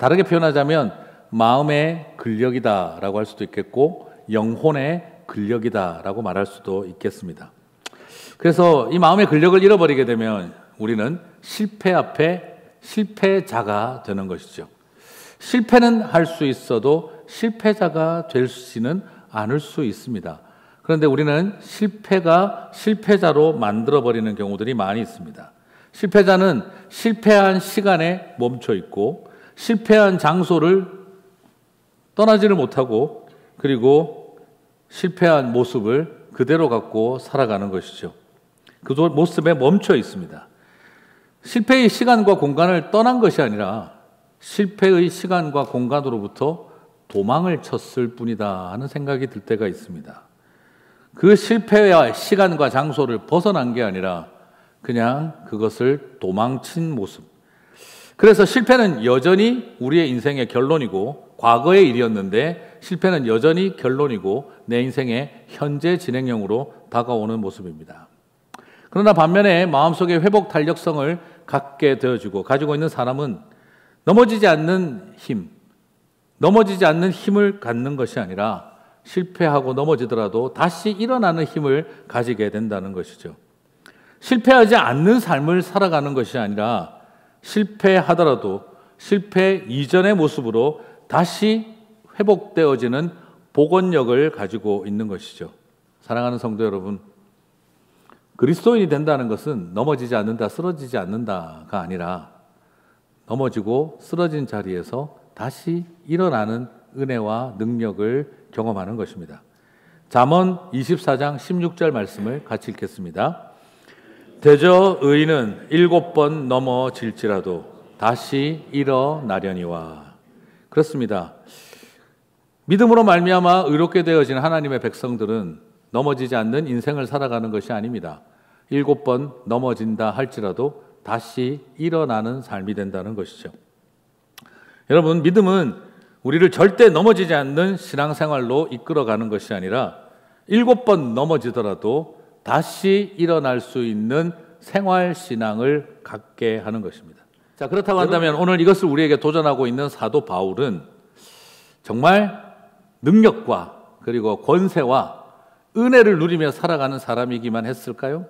다르게 표현하자면 마음의 근력이다라고 할 수도 있겠고 영혼의 근력이다라고 말할 수도 있겠습니다. 그래서 이 마음의 근력을 잃어버리게 되면 우리는 실패 앞에 실패자가 되는 것이죠. 실패는 할 수 있어도 실패자가 되지는 않을 수 있습니다. 그런데 우리는 실패가 실패자로 만들어버리는 경우들이 많이 있습니다. 실패자는 실패한 시간에 멈춰 있고 실패한 장소를 떠나지를 못하고 그리고 실패한 모습을 그대로 갖고 살아가는 것이죠. 그 모습에 멈춰 있습니다. 실패의 시간과 공간을 떠난 것이 아니라 실패의 시간과 공간으로부터 도망을 쳤을 뿐이다 하는 생각이 들 때가 있습니다. 그 실패의 시간과 장소를 벗어난 게 아니라 그냥 그것을 도망친 모습. 그래서 실패는 여전히 우리의 인생의 결론이고 과거의 일이었는데 실패는 여전히 결론이고 내 인생의 현재 진행형으로 다가오는 모습입니다. 그러나 반면에 마음속에 회복 탄력성을 갖게 되어지고 가지고 있는 사람은 넘어지지 않는 힘, 넘어지지 않는 힘을 갖는 것이 아니라 실패하고 넘어지더라도 다시 일어나는 힘을 가지게 된다는 것이죠. 실패하지 않는 삶을 살아가는 것이 아니라 실패하더라도 실패 이전의 모습으로 다시 회복되어지는 복원력을 가지고 있는 것이죠. 사랑하는 성도 여러분, 그리스도인이 된다는 것은 넘어지지 않는다, 쓰러지지 않는다가 아니라 넘어지고 쓰러진 자리에서 다시 일어나는 은혜와 능력을 경험하는 것입니다. 잠언 24장 16절 말씀을 같이 읽겠습니다. 대저 의인은 7번 넘어질지라도 다시 일어나려니와. 그렇습니다. 믿음으로 말미암아 의롭게 되어진 하나님의 백성들은 넘어지지 않는 인생을 살아가는 것이 아닙니다. 7번 넘어진다 할지라도 다시 일어나는 삶이 된다는 것이죠. 여러분, 믿음은 우리를 절대 넘어지지 않는 신앙생활로 이끌어가는 것이 아니라 7번 넘어지더라도 다시 일어날 수 있는 생활신앙을 갖게 하는 것입니다. 자, 그렇다고 한다면 오늘 이것을 우리에게 도전하고 있는 사도 바울은 정말 능력과 그리고 권세와 은혜를 누리며 살아가는 사람이기만 했을까요?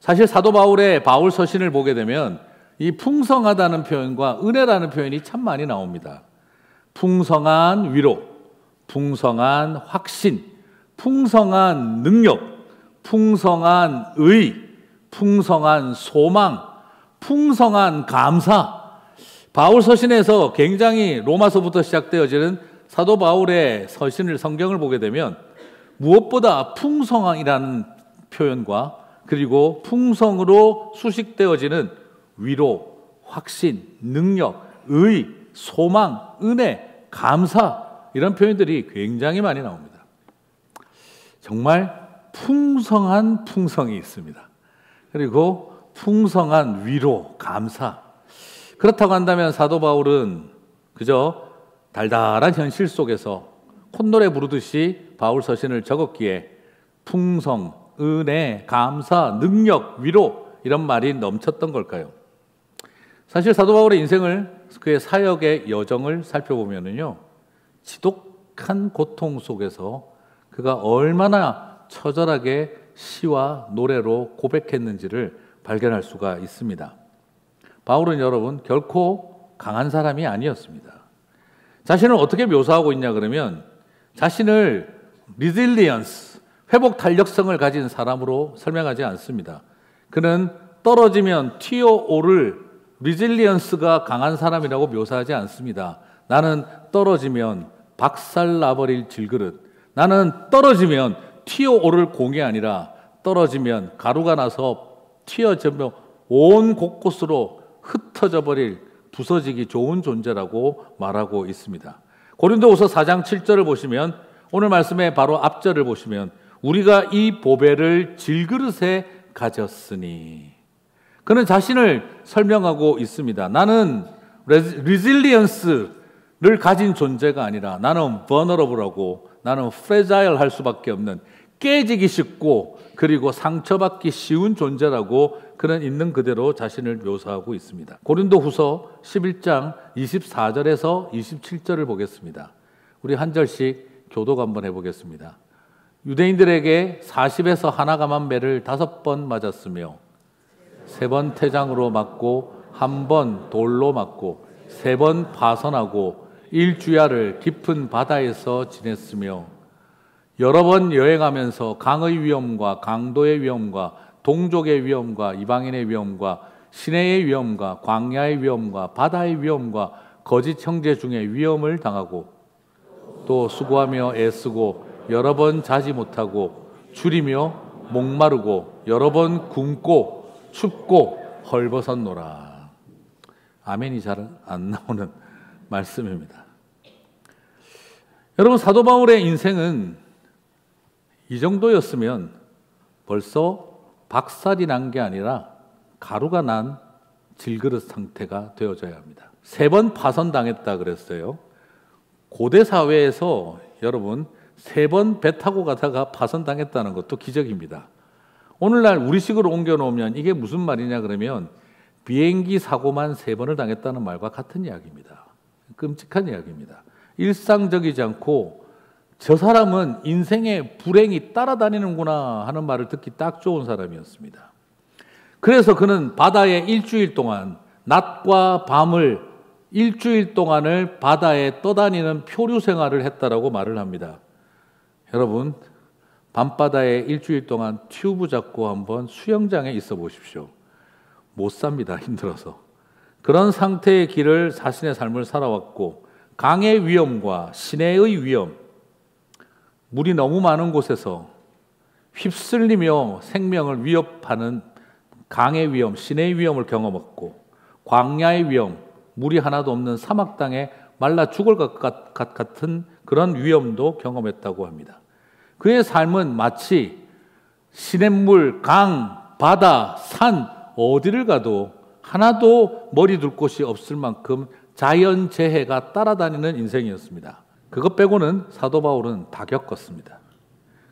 사실 사도 바울의 바울 서신을 보게 되면 이 풍성하다는 표현과 은혜라는 표현이 참 많이 나옵니다. 풍성한 위로, 풍성한 확신, 풍성한 능력, 풍성한 의, 풍성한 소망, 풍성한 감사. 바울 서신에서 굉장히 로마서부터 시작되어지는 사도 바울의 서신을 성경을 보게 되면 무엇보다 풍성이라는 표현과 그리고 풍성으로 수식되어지는 위로, 확신, 능력, 의, 소망, 은혜, 감사 이런 표현들이 굉장히 많이 나옵니다. 정말 풍성한 풍성이 있습니다. 그리고 풍성한 위로, 감사. 그렇다고 한다면 사도 바울은 그저 달달한 현실 속에서 콧노래 부르듯이 바울 서신을 적었기에 풍성, 은혜, 감사, 능력, 위로 이런 말이 넘쳤던 걸까요? 사실 사도 바울의 인생을 그의 사역의 여정을 살펴보면요, 지독한 고통 속에서 그가 얼마나 처절하게 시와 노래로 고백했는지를 발견할 수가 있습니다. 바울은 여러분 결코 강한 사람이 아니었습니다. 자신을 어떻게 묘사하고 있냐 그러면 자신을 resilience, 회복 탄력성을 가진 사람으로 설명하지 않습니다. 그는 떨어지면 튀어오를 resilience가 강한 사람이라고 묘사하지 않습니다. 나는 떨어지면 박살나버릴 질그릇, 나는 떨어지면 튀어오를 공이 아니라 떨어지면 가루가 나서 튀어져며 온 곳곳으로 흩어져 버릴 부서지기 좋은 존재라고 말하고 있습니다. 고린도후서 4장 7절을 보시면 오늘 말씀의 바로 앞절을 보시면 우리가 이 보배를 질그릇에 가졌으니, 그는 자신을 설명하고 있습니다. 나는 resilience를 가진 존재가 아니라 나는 vulnerable하고 나는 fragile 할 수밖에 없는 깨지기 쉽고 그리고 상처받기 쉬운 존재라고 그는 있는 그대로 자신을 묘사하고 있습니다. 고린도후서 11장 24절에서 27절을 보겠습니다. 우리 한 절씩 교독 한번 해보겠습니다. 유대인들에게 40에서 하나 감한 매를 5번 맞았으며 3번 태장으로 맞고 1번 돌로 맞고 3번 파선하고 1주야를 깊은 바다에서 지냈으며 여러 번 여행하면서 강의 위험과 강도의 위험과 동족의 위험과 이방인의 위험과 시내의 위험과 광야의 위험과 바다의 위험과 거짓 형제 중에 위험을 당하고 또 수고하며 애쓰고 여러 번 자지 못하고 줄이며 목마르고 여러 번 굶고 춥고 헐벗었노라. 아멘이 잘 안 나오는 말씀입니다. 여러분, 사도 바울의 인생은 이 정도였으면 벌써 박살이 난 게 아니라 가루가 난 질그릇 상태가 되어져야 합니다. 3번 파선당했다 그랬어요. 고대 사회에서 여러분 3번 배 타고 가다가 파선당했다는 것도 기적입니다. 오늘날 우리식으로 옮겨놓으면 이게 무슨 말이냐 그러면 비행기 사고만 3번을 당했다는 말과 같은 이야기입니다. 끔찍한 이야기입니다. 일상적이지 않고 저 사람은 인생의 불행이 따라다니는구나 하는 말을 듣기 딱 좋은 사람이었습니다. 그래서 그는 바다에 일주일 동안 낮과 밤을 일주일 동안을 바다에 떠다니는 표류 생활을 했다라고 말을 합니다. 여러분, 밤바다에 일주일 동안 튜브 잡고 한번 수영장에 있어 보십시오. 못 삽니다. 힘들어서. 그런 상태의 길을 자신의 삶을 살아왔고 강의 위험과 시내의 위험, 물이 너무 많은 곳에서 휩쓸리며 생명을 위협하는 강의 위험, 시내의 위험을 경험했고 광야의 위험, 물이 하나도 없는 사막 땅에 말라 죽을 것 같은 그런 위험도 경험했다고 합니다. 그의 삶은 마치 시냇물, 강, 바다, 산 어디를 가도 하나도 머리 둘 곳이 없을 만큼 자연재해가 따라다니는 인생이었습니다. 그것 빼고는 사도 바울은 다 겪었습니다.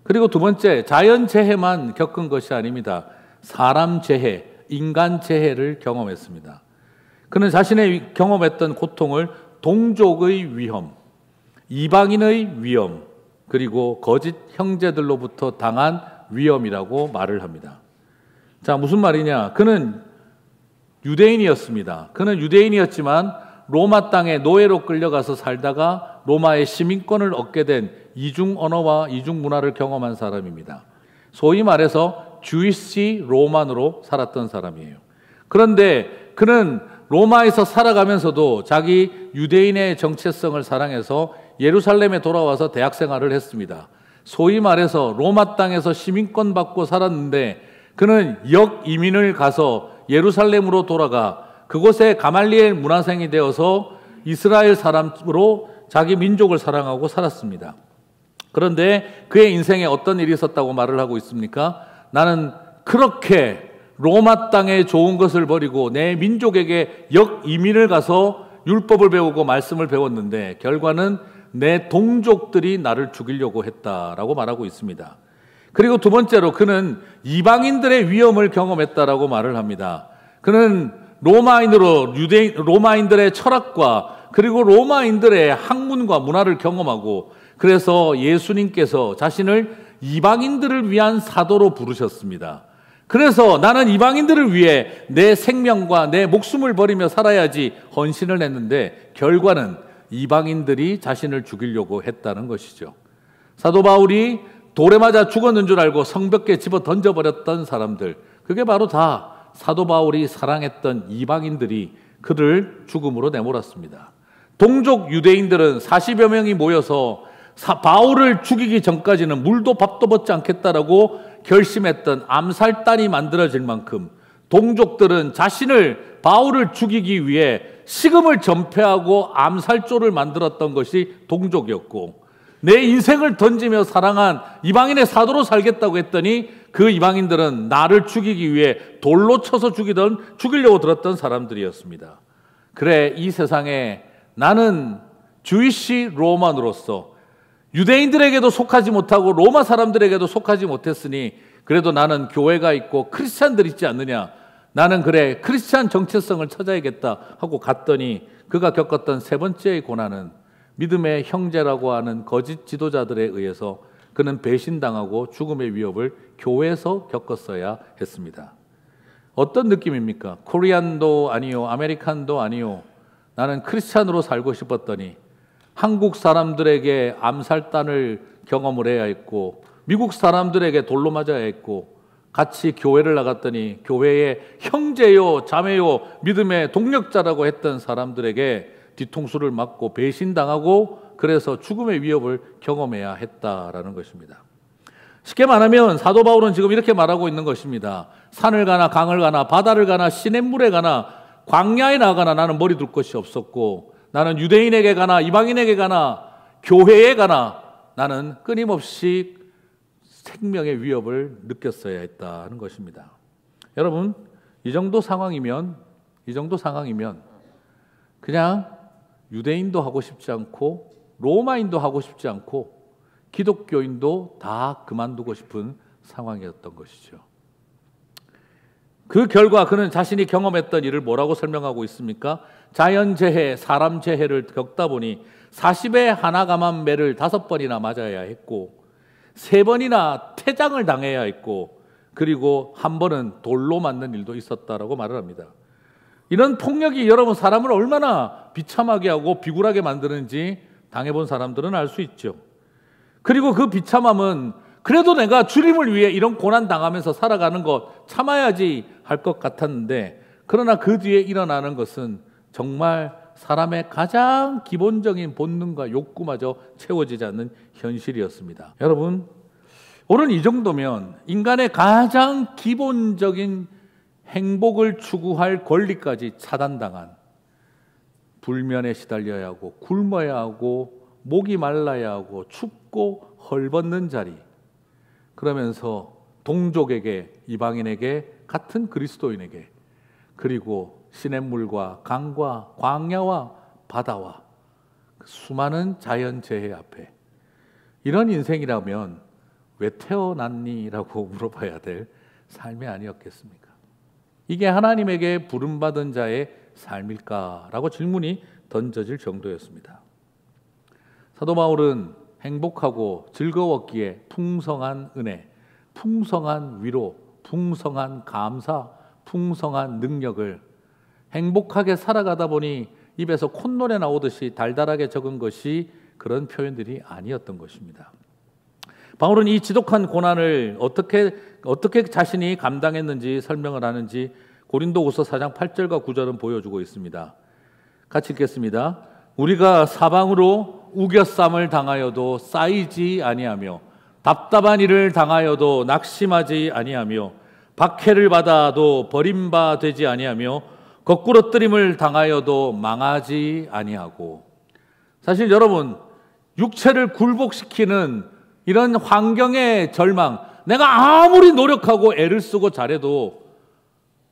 그리고 두 번째, 자연재해만 겪은 것이 아닙니다. 사람재해, 인간재해를 경험했습니다. 그는 자신의 경험했던 고통을 동족의 위험, 이방인의 위험, 그리고 거짓 형제들로부터 당한 위험이라고 말을 합니다. 자, 무슨 말이냐? 그는 유대인이었습니다. 그는 유대인이었지만 로마 땅에 노예로 끌려가서 살다가 로마의 시민권을 얻게 된 이중 언어와 이중 문화를 경험한 사람입니다. 소위 말해서 주이시 로만으로 살았던 사람이에요. 그런데 그는 로마에서 살아가면서도 자기 유대인의 정체성을 사랑해서 예루살렘에 돌아와서 대학 생활을 했습니다. 소위 말해서 로마 땅에서 시민권 받고 살았는데 그는 역이민을 가서 예루살렘으로 돌아가 그곳에 가말리엘 문화생이 되어서 이스라엘 사람으로 자기 민족을 사랑하고 살았습니다. 그런데 그의 인생에 어떤 일이 있었다고 말을 하고 있습니까? 나는 그렇게 로마 땅에 좋은 것을 버리고 내 민족에게 역이민을 가서 율법을 배우고 말씀을 배웠는데 결과는 내 동족들이 나를 죽이려고 했다라고 말하고 있습니다. 그리고 두 번째로 그는 이방인들의 위험을 경험했다라고 말을 합니다. 그는 로마인들의 철학과 그리고 로마인들의 학문과 문화를 경험하고 그래서 예수님께서 자신을 이방인들을 위한 사도로 부르셨습니다. 그래서 나는 이방인들을 위해 내 생명과 내 목숨을 버리며 살아야지 헌신을 했는데 결과는 이방인들이 자신을 죽이려고 했다는 것이죠. 사도 바울이 돌에 맞아 죽었는 줄 알고 성벽에 집어 던져버렸던 사람들, 그게 바로 다 사도 바울이 사랑했던 이방인들이 그를 죽음으로 내몰았습니다. 동족 유대인들은 40여 명이 모여서 바울을 죽이기 전까지는 물도 밥도 먹지 않겠다라고 결심했던 암살단이 만들어질 만큼 동족들은 바울을 죽이기 위해 식음을 전폐하고 암살조를 만들었던 것이 동족이었고 내 인생을 던지며 사랑한 이방인의 사도로 살겠다고 했더니 그 이방인들은 나를 죽이기 위해 돌로 쳐서 죽이려고 들었던 사람들이었습니다. 그래, 이 세상에 나는 주이시 로만으로서 유대인들에게도 속하지 못하고 로마 사람들에게도 속하지 못했으니 그래도 나는 교회가 있고 크리스찬들 있지 않느냐, 나는 그래 크리스찬 정체성을 찾아야겠다 하고 갔더니 그가 겪었던 세 번째의 고난은 믿음의 형제라고 하는 거짓 지도자들에 의해서 그는 배신당하고 죽음의 위협을 교회에서 겪었어야 했습니다. 어떤 느낌입니까? 코리안도 아니요, 아메리칸도 아니요, 나는 크리스찬으로 살고 싶었더니 한국 사람들에게 암살단을 경험을 해야 했고 미국 사람들에게 돌로 맞아야 했고 같이 교회를 나갔더니 교회의 형제요 자매요 믿음의 동력자라고 했던 사람들에게 뒤통수를 맞고 배신당하고 그래서 죽음의 위협을 경험해야 했다라는 것입니다. 쉽게 말하면 사도 바울은 지금 이렇게 말하고 있는 것입니다. 산을 가나 강을 가나 바다를 가나 시냇물에 가나 광야에 나가나 나는 머리 둘 것이 없었고 나는 유대인에게 가나 이방인에게 가나 교회에 가나 나는 끊임없이 생명의 위협을 느꼈어야 했다는 것입니다. 여러분, 이 정도 상황이면 그냥 유대인도 하고 싶지 않고 로마인도 하고 싶지 않고 기독교인도 다 그만두고 싶은 상황이었던 것이죠. 그 결과 그는 자신이 경험했던 일을 뭐라고 설명하고 있습니까? 자연재해, 사람재해를 겪다 보니 40에 하나 감한 매를 5번이나 맞아야 했고 3번이나 태장을 당해야 했고 그리고 한 번은 돌로 맞는 일도 있었다라고 말을 합니다. 이런 폭력이 여러분 사람을 얼마나 비참하게 하고 비굴하게 만드는지 당해본 사람들은 알 수 있죠. 그리고 그 비참함은 그래도 내가 주님을 위해 이런 고난 당하면서 살아가는 것 참아야지 할 것 같았는데 그러나 그 뒤에 일어나는 것은 정말 사람의 가장 기본적인 본능과 욕구마저 채워지지 않는 현실이었습니다. 여러분, 오늘 이 정도면 인간의 가장 기본적인 행복을 추구할 권리까지 차단당한 불면에 시달려야 하고 굶어야 하고 목이 말라야 하고 춥고 헐벗는 자리, 그러면서 동족에게 이방인에게 같은 그리스도인에게 그리고 시냇물과 강과 광야와 바다와 수많은 자연재해 앞에 이런 인생이라면 왜 태어났니? 라고 물어봐야 될 삶이 아니었겠습니까? 이게 하나님에게 부름받은 자의 삶일까라고 질문이 던져질 정도였습니다. 사도 바울은 행복하고 즐거웠기에 풍성한 은혜, 풍성한 위로, 풍성한 감사, 풍성한 능력을 행복하게 살아가다 보니 입에서 콧노래 나오듯이 달달하게 적은 것이 그런 표현들이 아니었던 것입니다. 바울은 이 지독한 고난을 어떻게 자신이 감당했는지 설명을 하는지 고린도후서 4장 8절과 9절은 보여주고 있습니다. 같이 읽겠습니다. 우리가 사방으로 우겨쌈을 당하여도 쌓이지 아니하며 답답한 일을 당하여도 낙심하지 아니하며 박해를 받아도 버림받지 아니하며 거꾸러뜨림을 당하여도 망하지 아니하고. 사실 여러분, 육체를 굴복시키는 이런 환경의 절망, 내가 아무리 노력하고 애를 쓰고 잘해도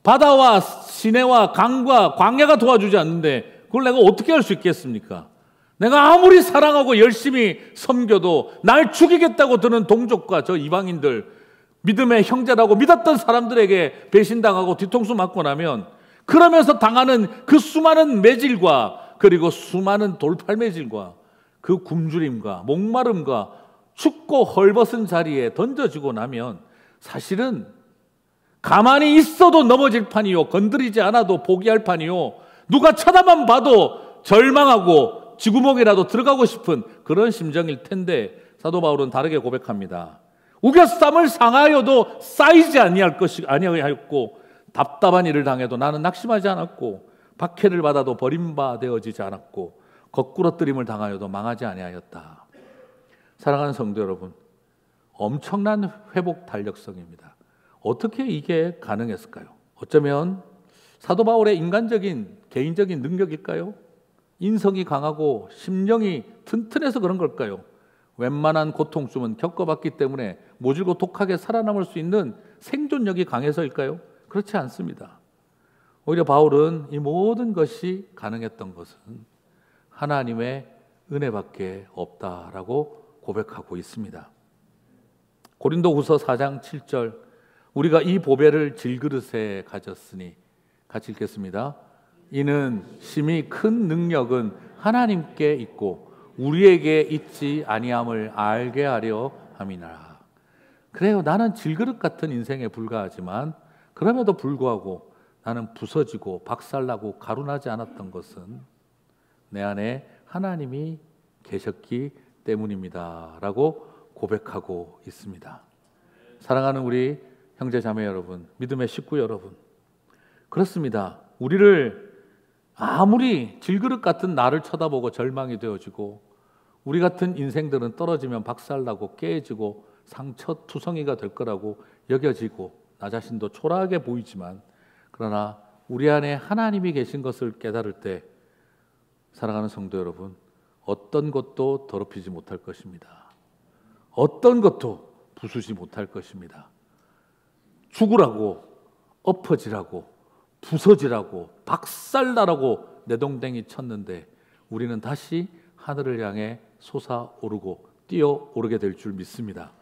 바다와 시내와 강과 광야가 도와주지 않는데 그걸 내가 어떻게 할 수 있겠습니까? 내가 아무리 사랑하고 열심히 섬겨도 날 죽이겠다고 드는 동족과 저 이방인들, 믿음의 형제라고 믿었던 사람들에게 배신당하고 뒤통수 맞고 나면 그러면서 당하는 그 수많은 매질과 그리고 수많은 돌팔매질과 그 굶주림과 목마름과 춥고 헐벗은 자리에 던져지고 나면 사실은 가만히 있어도 넘어질 판이요, 건드리지 않아도 포기할 판이요, 누가 쳐다만 봐도 절망하고 쥐구멍이라도 들어가고 싶은 그런 심정일 텐데 사도 바울은 다르게 고백합니다. 우겨쌈을 상하여도 쌓이지 아니하였고 답답한 일을 당해도 나는 낙심하지 않았고 박해를 받아도 버림받아지지 않았고 거꾸러뜨림을 당하여도 망하지 아니하였다. 사랑하는 성도 여러분, 엄청난 회복 달력성입니다. 어떻게 이게 가능했을까요? 어쩌면 사도 바울의 인간적인 개인적인 능력일까요? 인성이 강하고 심령이 튼튼해서 그런 걸까요? 웬만한 고통쯤은 겪어봤기 때문에 모질고 독하게 살아남을 수 있는 생존력이 강해서일까요? 그렇지 않습니다. 오히려 바울은 이 모든 것이 가능했던 것은 하나님의 은혜밖에 없다라고 고백하고 있습니다. 고린도후서 4장 7절, 우리가 이 보배를 질그릇에 가졌으니, 같이 읽겠습니다. 이는 심히 큰 능력은 하나님께 있고 우리에게 있지 아니함을 알게 하려 함이라. 그래요, 나는 질그릇 같은 인생에 불과하지만 그럼에도 불구하고 나는 부서지고 박살나고 가루나지 않았던 것은 내 안에 하나님이 계셨기 때문입니다 라고 고백하고 있습니다. 사랑하는 우리 형제 자매 여러분, 믿음의 식구 여러분, 그렇습니다. 우리를 아무리 질그릇 같은 나를 쳐다보고 절망이 되어지고 우리 같은 인생들은 떨어지면 박살나고 깨지고 상처투성이가 될 거라고 여겨지고 나 자신도 초라하게 보이지만, 그러나 우리 안에 하나님이 계신 것을 깨달을 때 사랑하는 성도 여러분, 어떤 것도 더럽히지 못할 것입니다. 어떤 것도 부수지 못할 것입니다. 죽으라고, 엎어지라고, 부서지라고, 박살나라고 내동댕이 쳤는데 우리는 다시 하늘을 향해 솟아오르고 뛰어오르게 될 줄 믿습니다.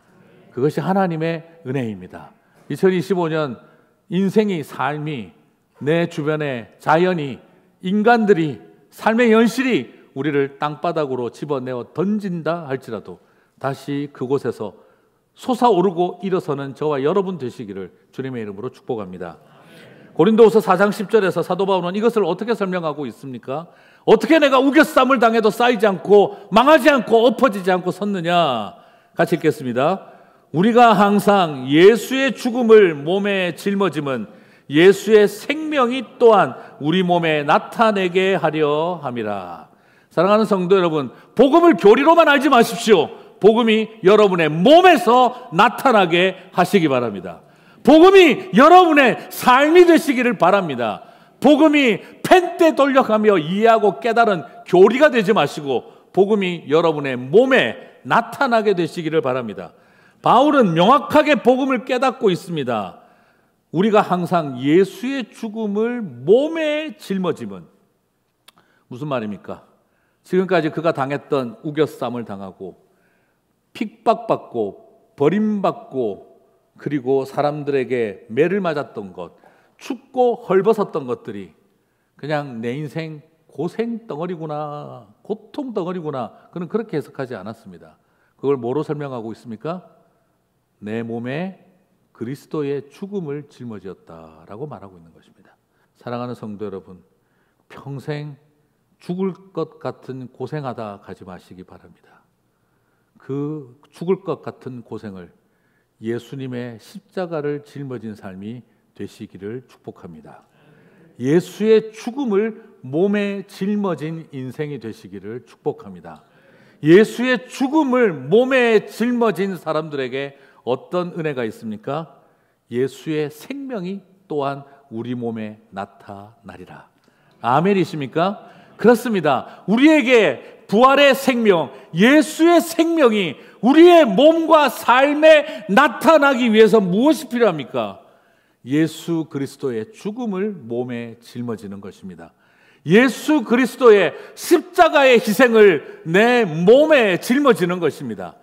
그것이 하나님의 은혜입니다. 2025년 인생이, 삶이, 내 주변의 자연이, 인간들이, 삶의 현실이 우리를 땅바닥으로 집어내어 던진다 할지라도 다시 그곳에서 솟아오르고 일어서는 저와 여러분 되시기를 주님의 이름으로 축복합니다. 고린도후서 4장 10절에서 사도 바울은 이것을 어떻게 설명하고 있습니까? 어떻게 내가 우겨쌈을 당해도 쌓이지 않고 망하지 않고 엎어지지 않고 섰느냐? 같이 읽겠습니다. 우리가 항상 예수의 죽음을 몸에 짊어짐은 예수의 생명이 또한 우리 몸에 나타내게 하려 함이라. 사랑하는 성도 여러분, 복음을 교리로만 알지 마십시오. 복음이 여러분의 몸에서 나타나게 하시기 바랍니다. 복음이 여러분의 삶이 되시기를 바랍니다. 복음이 펜때 돌려가며 이해하고 깨달은 교리가 되지 마시고 복음이 여러분의 몸에 나타나게 되시기를 바랍니다. 바울은 명확하게 복음을 깨닫고 있습니다. 우리가 항상 예수의 죽음을 몸에 짊어짐은 무슨 말입니까? 지금까지 그가 당했던 우겨쌈을 당하고 핍박받고 버림받고 그리고 사람들에게 매를 맞았던 것, 춥고 헐벗었던 것들이 그냥 내 인생 고생 덩어리구나, 고통 덩어리구나, 그는 그렇게 해석하지 않았습니다. 그걸 뭐로 설명하고 있습니까? 내 몸에 그리스도의 죽음을 짊어졌다라고 말하고 있는 것입니다. 사랑하는 성도 여러분, 평생 죽을 것 같은 고생하다 가지 마시기 바랍니다. 그 죽을 것 같은 고생을 예수님의 십자가를 짊어진 삶이 되시기를 축복합니다. 예수의 죽음을 몸에 짊어진 인생이 되시기를 축복합니다. 예수의 죽음을 몸에 짊어진 사람들에게 어떤 은혜가 있습니까? 예수의 생명이 또한 우리 몸에 나타나리라. 아멘이십니까? 그렇습니다. 우리에게 부활의 생명, 예수의 생명이 우리의 몸과 삶에 나타나기 위해서 무엇이 필요합니까? 예수 그리스도의 죽음을 몸에 짊어지는 것입니다. 예수 그리스도의 십자가의 희생을 내 몸에 짊어지는 것입니다.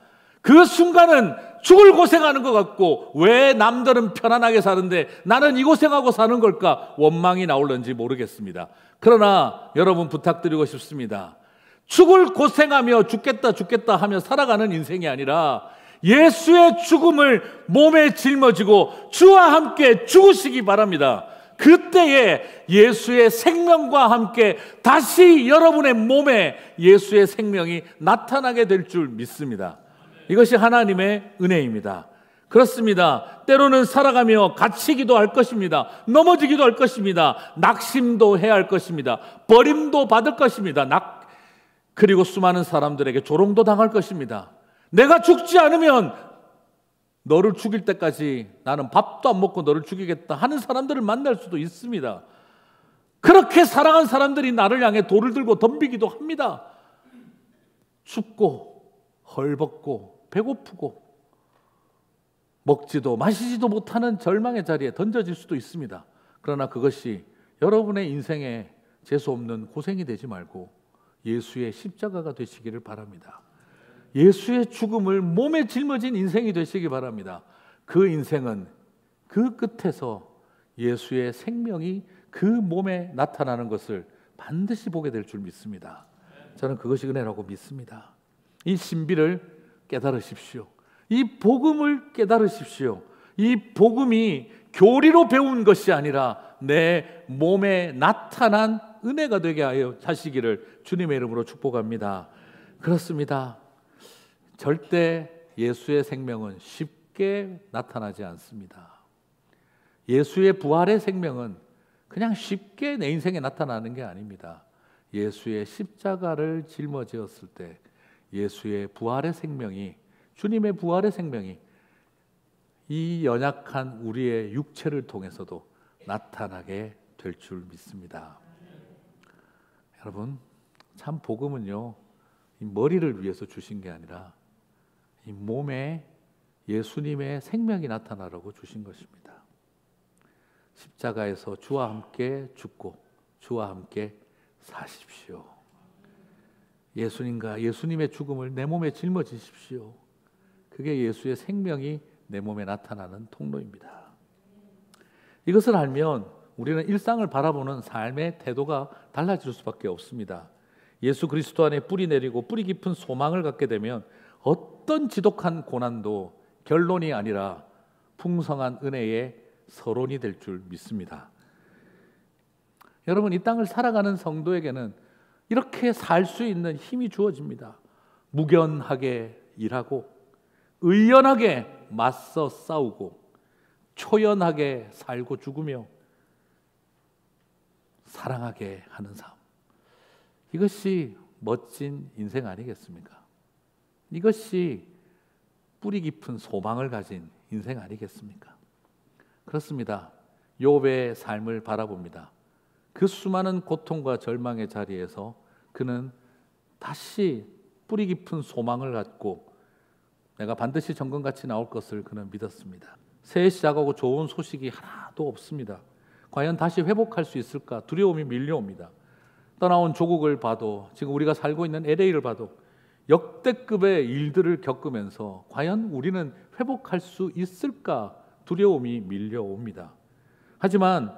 그 순간은 죽을 고생하는 것 같고 왜 남들은 편안하게 사는데 나는 이 고생하고 사는 걸까 원망이 나올는지 모르겠습니다. 그러나 여러분 부탁드리고 싶습니다. 죽을 고생하며 죽겠다 하며 살아가는 인생이 아니라 예수의 죽음을 몸에 짊어지고 주와 함께 죽으시기 바랍니다. 그때에 예수의 생명과 함께 다시 여러분의 몸에 예수의 생명이 나타나게 될 줄 믿습니다. 이것이 하나님의 은혜입니다. 그렇습니다. 때로는 살아가며 갇히기도 할 것입니다. 넘어지기도 할 것입니다. 낙심도 해야 할 것입니다. 버림도 받을 것입니다. 그리고 수많은 사람들에게 조롱도 당할 것입니다. 내가 죽지 않으면 너를 죽일 때까지 나는 밥도 안 먹고 너를 죽이겠다 하는 사람들을 만날 수도 있습니다. 그렇게 사랑한 사람들이 나를 향해 돌을 들고 덤비기도 합니다. 춥고 헐벗고 배고프고 먹지도 마시지도 못하는 절망의 자리에 던져질 수도 있습니다. 그러나 그것이 여러분의 인생에 재수없는 고생이 되지 말고 예수의 십자가가 되시기를 바랍니다. 예수의 죽음을 몸에 짊어진 인생이 되시기 바랍니다. 그 인생은 그 끝에서 예수의 생명이 그 몸에 나타나는 것을 반드시 보게 될 줄 믿습니다. 저는 그것이 은혜라고 믿습니다. 이 신비를 깨달으십시오. 이 복음을 깨달으십시오. 이 복음이 교리로 배운 것이 아니라 내 몸에 나타난 은혜가 되게 하여 하시기를 주님의 이름으로 축복합니다. 그렇습니다. 절대 예수의 생명은 쉽게 나타나지 않습니다. 예수의 부활의 생명은 그냥 쉽게 내 인생에 나타나는 게 아닙니다. 예수의 십자가를 짊어지었을 때 예수의 부활의 생명이, 주님의 부활의 생명이 이 연약한 우리의 육체를 통해서도 나타나게 될 줄 믿습니다. 여러분, 참 복음은요, 이 머리를 위해서 주신 게 아니라 이 몸에 예수님의 생명이 나타나라고 주신 것입니다. 십자가에서 주와 함께 죽고 주와 함께 사십시오. 예수님과 예수님의 죽음을 내 몸에 짊어지십시오. 그게 예수의 생명이 내 몸에 나타나는 통로입니다. 이것을 알면 우리는 일상을 바라보는 삶의 태도가 달라질 수밖에 없습니다. 예수 그리스도 안에 뿌리 내리고 뿌리 깊은 소망을 갖게 되면 어떤 지독한 고난도 결론이 아니라 풍성한 은혜의 서론이 될 줄 믿습니다. 여러분, 이 땅을 살아가는 성도에게는 이렇게 살 수 있는 힘이 주어집니다. 무견하게 일하고 의연하게 맞서 싸우고 초연하게 살고 죽으며 사랑하게 하는 삶. 이것이 멋진 인생 아니겠습니까? 이것이 뿌리 깊은 소망을 가진 인생 아니겠습니까? 그렇습니다. 욥의 삶을 바라봅니다. 그 수많은 고통과 절망의 자리에서 그는 다시 뿌리 깊은 소망을 갖고 내가 반드시 정금같이 나올 것을 그는 믿었습니다. 새해 시작하고 좋은 소식이 하나도 없습니다. 과연 다시 회복할 수 있을까 두려움이 밀려옵니다. 떠나온 조국을 봐도, 지금 우리가 살고 있는 LA를 봐도 역대급의 일들을 겪으면서 과연 우리는 회복할 수 있을까 두려움이 밀려옵니다. 하지만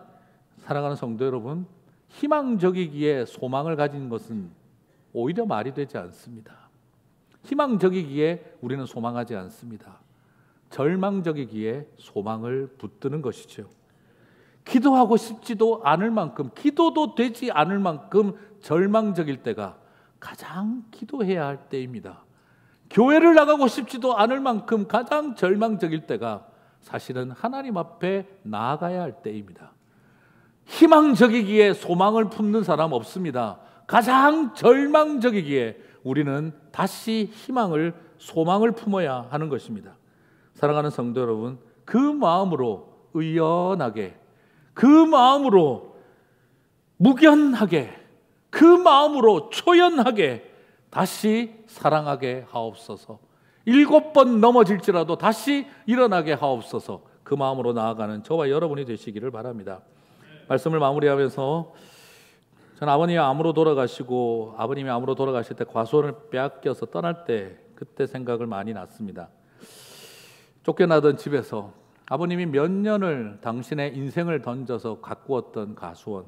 사랑하는 성도 여러분, 희망적이기에 소망을 가진 것은 오히려 말이 되지 않습니다. 희망적이기에 우리는 소망하지 않습니다. 절망적이기에 소망을 붙드는 것이죠. 기도하고 싶지도 않을 만큼, 기도도 되지 않을 만큼 절망적일 때가 가장 기도해야 할 때입니다. 교회를 나가고 싶지도 않을 만큼 가장 절망적일 때가 사실은 하나님 앞에 나아가야 할 때입니다. 희망적이기에 소망을 품는 사람 없습니다. 가장 절망적이기에 우리는 다시 희망을, 소망을 품어야 하는 것입니다. 사랑하는 성도 여러분, 그 마음으로 의연하게, 그 마음으로 무견하게, 그 마음으로 초연하게 다시 사랑하게 하옵소서. 7번 넘어질지라도 다시 일어나게 하옵소서. 그 마음으로 나아가는 저와 여러분이 되시기를 바랍니다. 말씀을 마무리하면서, 전 아버님이 암으로 돌아가시고 아버님이 암으로 돌아가실 때 과수원을 빼앗겨서 떠날 때 그때 생각을 많이 났습니다. 쫓겨나던 집에서 아버님이 몇 년을 당신의 인생을 던져서 가꾸었던 가수원,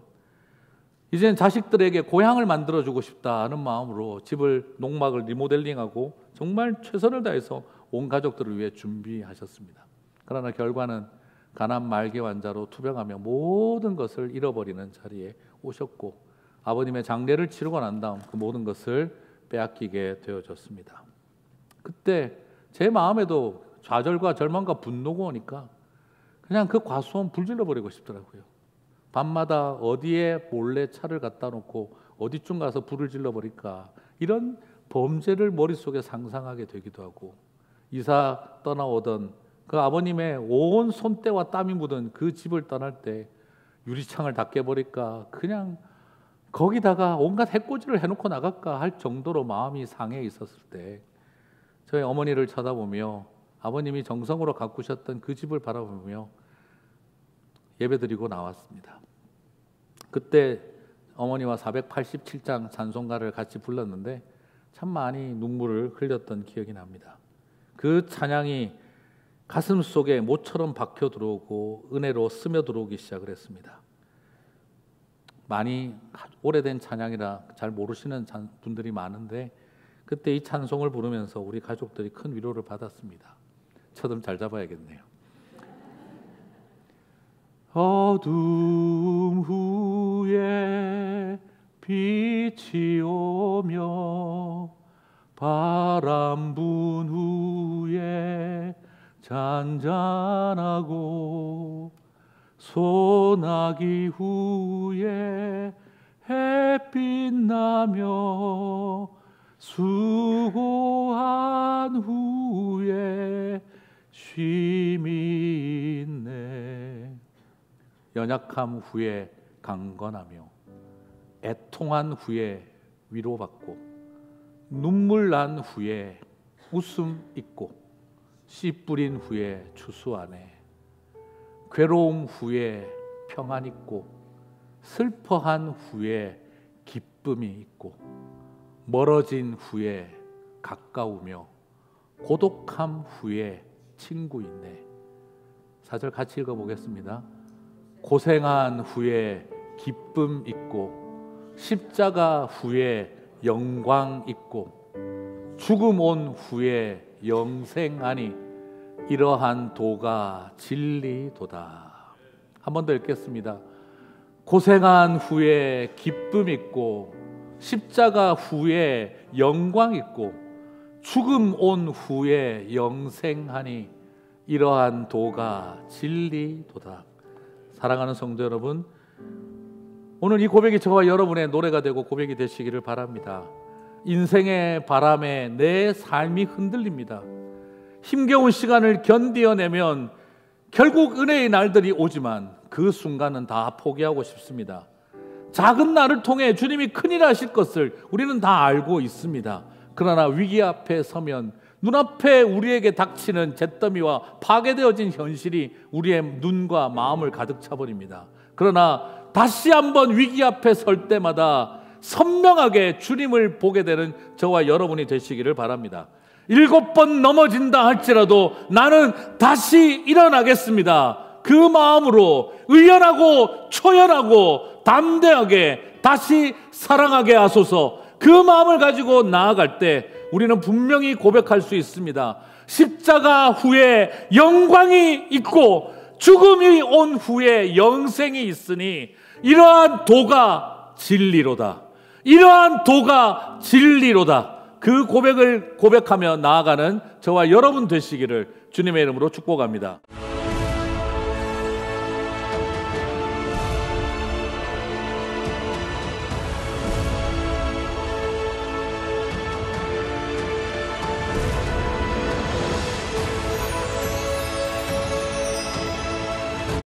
이제는 자식들에게 고향을 만들어주고 싶다는 마음으로 집을, 농막을 리모델링하고 정말 최선을 다해서 온 가족들을 위해 준비하셨습니다. 그러나 결과는 가난 말기 환자로 투병하며 모든 것을 잃어버리는 자리에 오셨고, 아버님의 장례를 치르고 난 다음 그 모든 것을 빼앗기게 되어졌습니다. 그때 제 마음에도 좌절과 절망과 분노가 오니까 그냥 그 과수원 불질러 버리고 싶더라고요. 밤마다 어디에 몰래 차를 갖다 놓고 어디쯤 가서 불을 질러 버릴까, 이런 범죄를 머릿속에 상상하게 되기도 하고, 이사 떠나오던 그 아버님의 온 손때와 땀이 묻은 그 집을 떠날 때 유리창을 다 깨버릴까, 그냥 거기다가 온갖 해코지를 해놓고 나갈까 할 정도로 마음이 상해 있었을 때 저희 어머니를 쳐다보며 아버님이 정성으로 가꾸셨던 그 집을 바라보며 예배드리고 나왔습니다. 그때 어머니와 487장 찬송가를 같이 불렀는데 참 많이 눈물을 흘렸던 기억이 납니다. 그 찬양이 가슴 속에 모처럼 박혀 들어오고 은혜로 스며 들어오기 시작을 했습니다. 많이 오래된 찬양이라 잘 모르시는 분들이 많은데 그때 이 찬송을 부르면서 우리 가족들이 큰 위로를 받았습니다. 첫음 잘 잡아야겠네요. 어둠 후에 빛이 오며 바람 분 후에 잔잔하고 소나기 후에 햇빛 나며 수고한 후에 쉼이 있네. 연약함 후에 강건하며 애통한 후에 위로받고 눈물 난 후에 웃음 있고 씨 뿌린 후에 추수하네. 괴로움 후에 평안 있고 슬퍼한 후에 기쁨이 있고 멀어진 후에 가까우며 고독함 후에 친구 있네. 4절 같이 읽어보겠습니다. 고생한 후에 기쁨 있고 십자가 후에 영광 있고 죽음 온 후에 영생하니 이러한 도가 진리도다. 한 번 더 읽겠습니다. 고생한 후에 기쁨 있고 십자가 후에 영광 있고 죽음 온 후에 영생하니 이러한 도가 진리도다. 사랑하는 성도 여러분, 오늘 이 고백이 저와 여러분의 노래가 되고 고백이 되시기를 바랍니다. 인생의 바람에 내 삶이 흔들립니다. 힘겨운 시간을 견디어내면 결국 은혜의 날들이 오지만 그 순간은 다 포기하고 싶습니다. 작은 날을 통해 주님이 큰일 하실 것을 우리는 다 알고 있습니다. 그러나 위기 앞에 서면 눈앞에 우리에게 닥치는 잿더미와 파괴되어진 현실이 우리의 눈과 마음을 가득 차버립니다. 그러나 다시 한번 위기 앞에 설 때마다 선명하게 주님을 보게 되는 저와 여러분이 되시기를 바랍니다. 7번 넘어진다 할지라도 나는 다시 일어나겠습니다. 그 마음으로 의연하고 초연하고 담대하게 다시 사랑하게 하소서. 그 마음을 가지고 나아갈 때 우리는 분명히 고백할 수 있습니다. 십자가 후에 영광이 있고 죽음이 온 후에 영생이 있으니 이러한 도가 진리로다. 이러한 도가 진리로다. 그 고백을 고백하며 나아가는 저와 여러분 되시기를 주님의 이름으로 축복합니다.